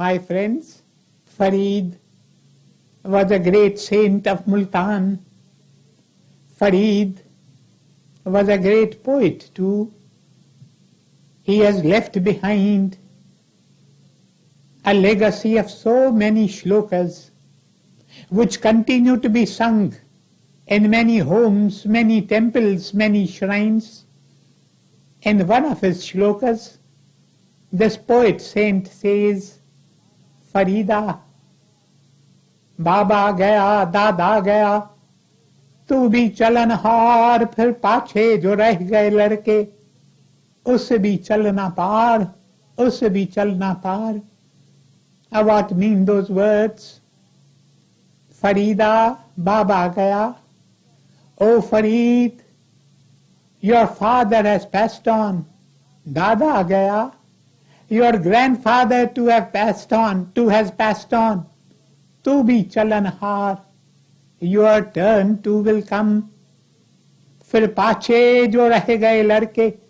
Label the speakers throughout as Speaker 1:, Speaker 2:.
Speaker 1: my friends, Farid was a great saint of Multan. Farid was a great poet too. He has left behind a legacy of so many shlokas which continue to be sung in many homes, many temples, many shrines. In one of his shlokas, this poet saint says, Farida, Baba gaya, Dada gaya, तू भी चलनहार फिर पाछे जो रह गए लड़के उस भी चलना पार उस भी चलना पार. What mean those words? Farida, Baba gaya. Oh Farid, your father has passed on. Dada gaya. Your grandfather too has passed on. Tu bhi chalanhar. Your turn too will come. Fir paache jo rahe gaye ladke,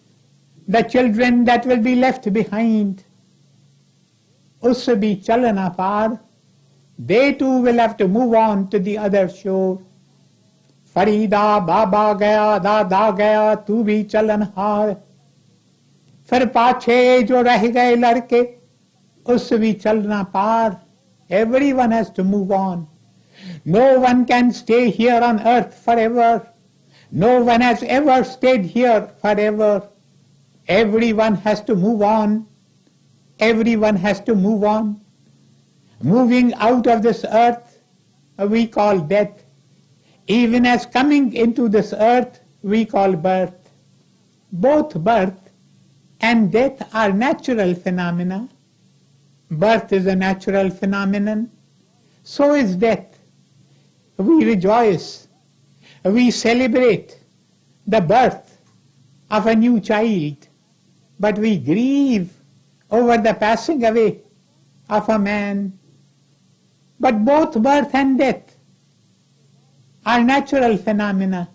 Speaker 1: the children that will be left behind. Us bhi chalana par. They too will have to move on to the other shore. Farida, Baba gaya, Dada gaya, tu bhi chalanhar. Fir paache jo rahe gaye ladke, us bhi chalna par. Everyone has to move on. No one can stay here on earth forever. No one has ever stayed here forever. Everyone has to move on. Everyone has to move on. Moving out of this earth we call death. Even as coming into this earth we call birth. Both birth and death are natural phenomena. Birth is a natural phenomenon. So is death. We rejoice, we celebrate the birth of a new child, but we grieve over the passing away of a man. But both birth and death are natural phenomena,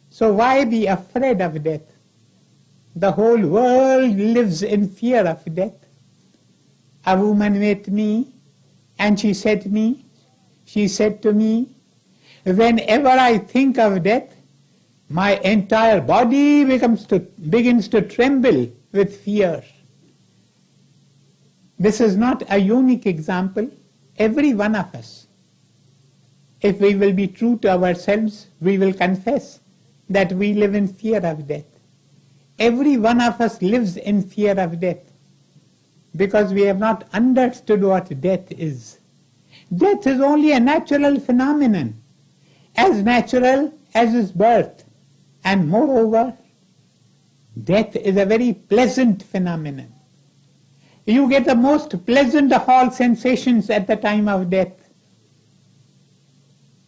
Speaker 1: so why be afraid of death? The whole world lives in fear of death. A woman met me and she said to me, whenever I think of death, my entire body begins to tremble with fear. This is not a unique example. Every one of us, if we will be true to ourselves, we will confess that we live in fear of death. Every one of us lives in fear of death because we have not understood what death is. Death is only a natural phenomenon, as natural as is birth. And moreover, death is a very pleasant phenomenon. You get the most pleasant of all sensations at the time of death.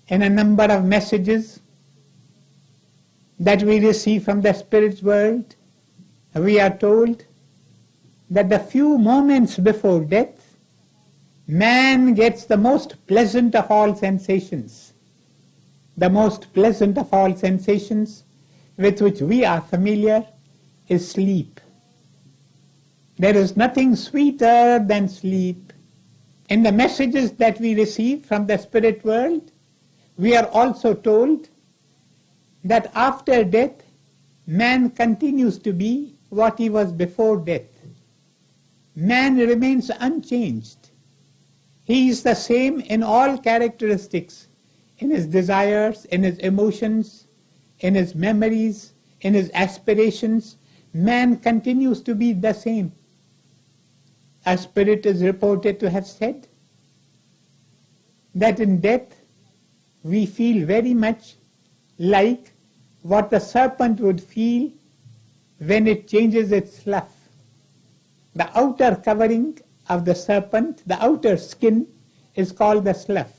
Speaker 1: In a number of messages that we receive from the spirit world, we are told that the few moments before death, man gets the most pleasant of all sensations. The most pleasant of all sensations with which we are familiar is sleep. There is nothing sweeter than sleep. In the messages that we receive from the spirit world, we are also told that after death, man continues to be what he was before death. Man remains unchanged. He is the same in all characteristics, in his desires, in his emotions, in his memories, in his aspirations. Man continues to be the same. A spirit is reported to have said that in death we feel very much like what the serpent would feel when it changes its slough. The outer covering of the serpent, the outer skin, is called the slough.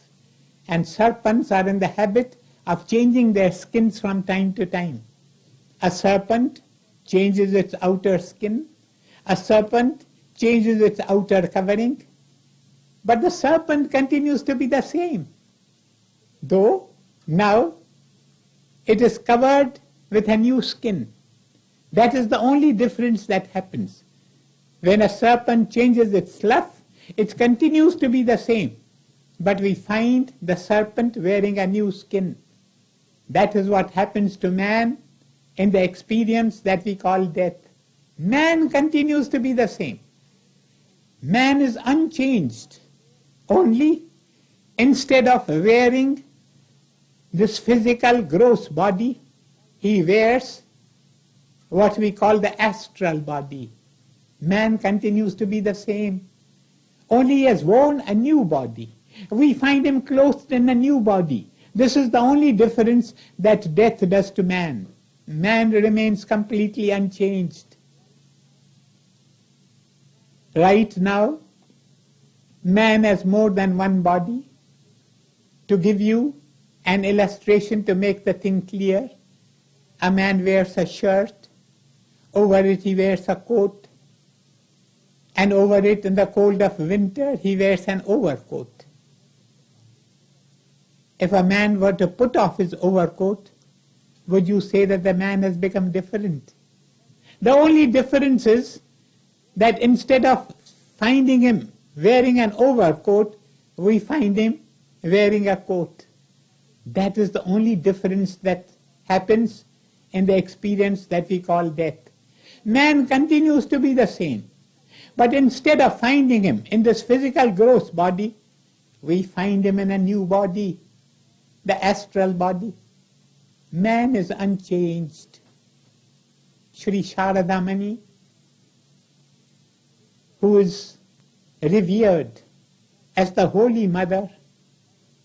Speaker 1: And serpents are in the habit of changing their skins from time to time. A serpent changes its outer skin. A serpent changes its outer covering. But the serpent continues to be the same, though now it is covered with a new skin. That is the only difference that happens. When a serpent changes its slough, It continues to be the same, but we find the serpent wearing a new skin. That is what happens to man in the experience that we call death. Man continues to be the same. Man is unchanged. Only instead of wearing this physical gross body, he wears what we call the astral body. Man continues to be the same. Only he has worn a new body. We find him clothed in a new body. This is the only difference that death does to man. Man remains completely unchanged. Right now, man has more than one body. To give you an illustration to make the thing clear, a man wears a shirt, over it he wears a coat, and over it in the cold of winter he wears an overcoat. If a man were to put off his overcoat, would you say that the man has become different? The only difference is that instead of finding him wearing an overcoat, we find him wearing a coat. That is the only difference that happens in the experience that we call death. Man continues to be the same, but instead of finding him in this physical gross body, we find him in a new body, the astral body. Man is unchanged. Sri Sharadamani, who is revered as the Holy Mother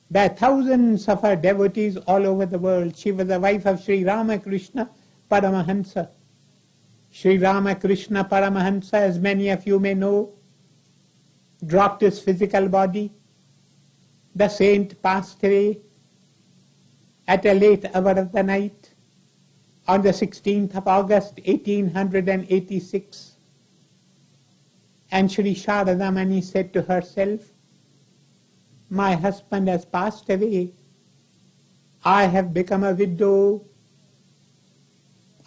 Speaker 1: by thousands of her devotees all over the world. She was the wife of Sri Ramakrishna Paramahansa. Sri Ramakrishna Paramahansa, as many of you may know, dropped his physical body. The saint passed away at a late hour of the night on the 16th of August 1886. And Sri Sharadamani said to herself, my husband has passed away. I have become a widow.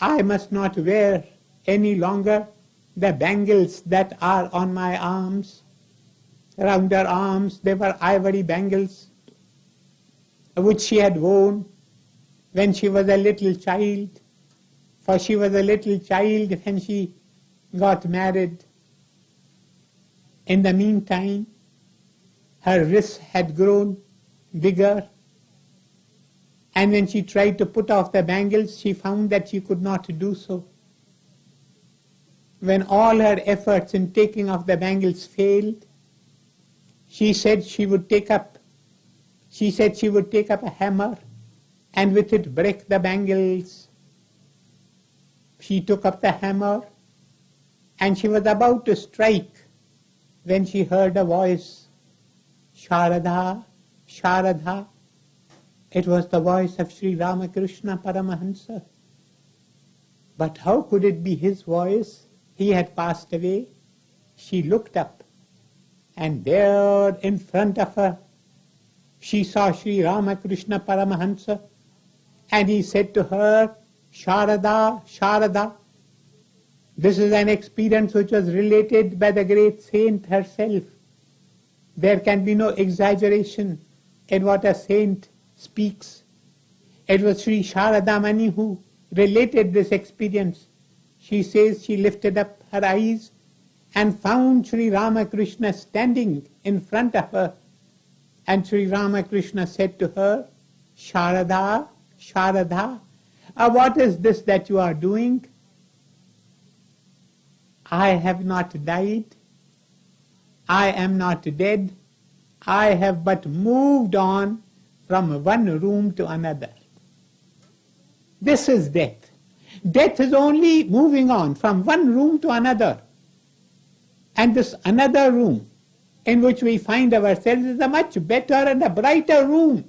Speaker 1: I must not wear any longer the bangles that are on my arms. Around her arms they were ivory bangles which she had worn when she was a little child, for she was a little child when she got married. In the meantime, her wrists had grown bigger, and when she tried to put off the bangles, she found that she could not do so. When all her efforts in taking off the bangles failed, she said she would take up a hammer and with it break the bangles. She took up the hammer and she was about to strike when she heard a voice, Sharada, Sharada. It was the voice of Sri Ramakrishna Paramahansa. But how could it be his voice? He had passed away. She looked up, and there in front of her, she saw Sri Ramakrishna Paramahansa, and he said to her, Sharada, Sharada. This is an experience which was related by the great saint herself. There can be no exaggeration in what a saint speaks. It was Sri Sharadamani who related this experience. She says she lifted up her eyes and found Sri Ramakrishna standing in front of her. And Sri Ramakrishna said to her, Sharada, Sharada, what is this that you are doing? I have not died. I am not dead. I have but moved on from one room to another. This is death. Death is only moving on from one room to another. And this another room in which we find ourselves is a much better and a brighter room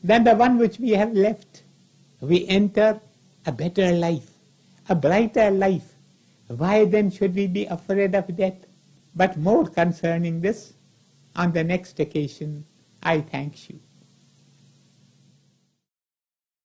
Speaker 1: than the one which we have left. We enter a better life, a brighter life. Why then should we be afraid of death? But more concerning this, on the next occasion, I thank you.